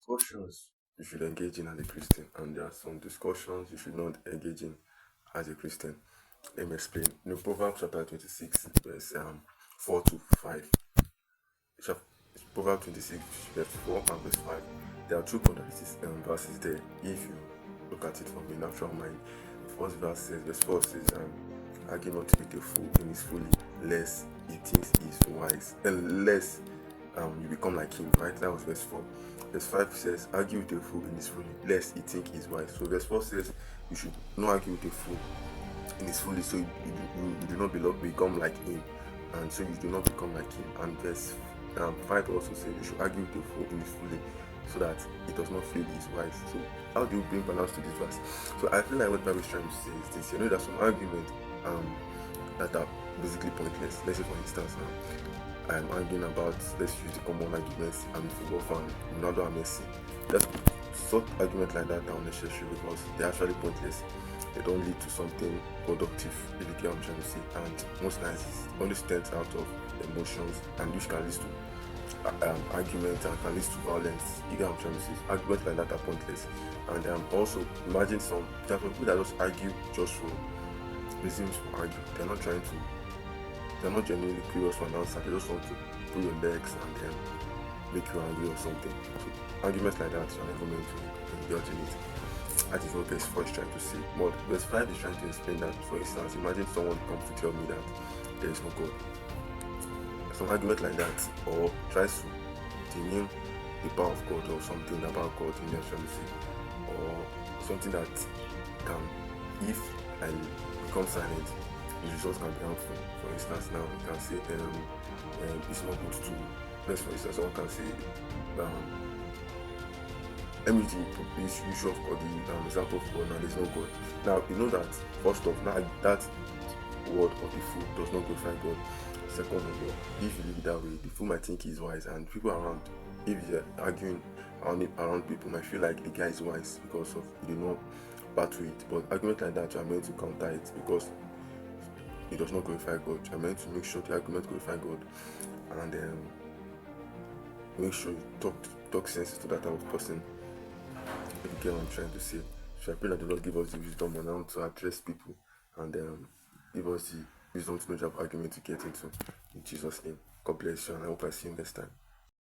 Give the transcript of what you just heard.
Discussions you should engage in as a Christian, and there are some discussions you should not engage in as a Christian. Let me explain. In Proverbs chapter 26, verse 4 to 5. Chap- Proverbs 26, verse 4 and verse 5. There are two contradictory verses there if you look at it from a natural mind. The first verse says, verse 4 says, argue not with a fool in his folly, lest he thinks he is wise, and lest you become like him, right? That was verse 4. Verse 5 says, argue with a fool in his folly, lest he think he is wise. So verse 4 says, you should not argue with a fool in his folly, so you do not become like him, and so you do not become like him. And verse 5 also says, you should argue with a fool in his folly, so that it does not feel he is wise. So how do you bring balance to this verse? So I feel like what Bible is trying to say is this. You know, there's some arguments that are basically pointless. Let's say for instance I'm arguing about, let's use the common arguments, I'm a football fan, Ronaldo and Messi. Just sort arguments like that are unnecessary because they're actually pointless. They don't lead to something productive, if you get what I'm trying to say. And most times it only stems out of emotions, and which can lead to arguments and can lead to violence. You get what I'm trying to say? Arguments like that are pointless. And also imagine there are some people that just argue just for reasons for argue. They're not genuinely curious for an answer. They just want to pull your legs and then make you angry or something. So arguments like that are never meant to indulge in it. That is what verse 4 is trying to say. But verse 5 is trying to explain that, for instance, imagine someone comes to tell me that there is no God. Some argument like that, or tries to demean the power of God or something about God in their say, or something that can, if I become silent, the results can be harmful. For instance, now you can say it's not good to. Let's for instance, someone can say let me use issue of God, the example of God. Now there's no God. Now you know that first off, now that word of the fool does not glorify God. Second of all, if you leave it that way, the fool might think he's wise, and people around, if you're arguing around people, might feel like the guy is wise because of you did not battle it. But argument like that, you are meant to counter it because it does not glorify God. You are meant to make sure the argument glorify God, and make sure you talk sense to that type of person. If you get what I'm trying to say. So I pray that the Lord give us the wisdom on how to address people, and give us the wisdom to know the argument to get into. In Jesus' name. God bless you, and I hope I see you next time.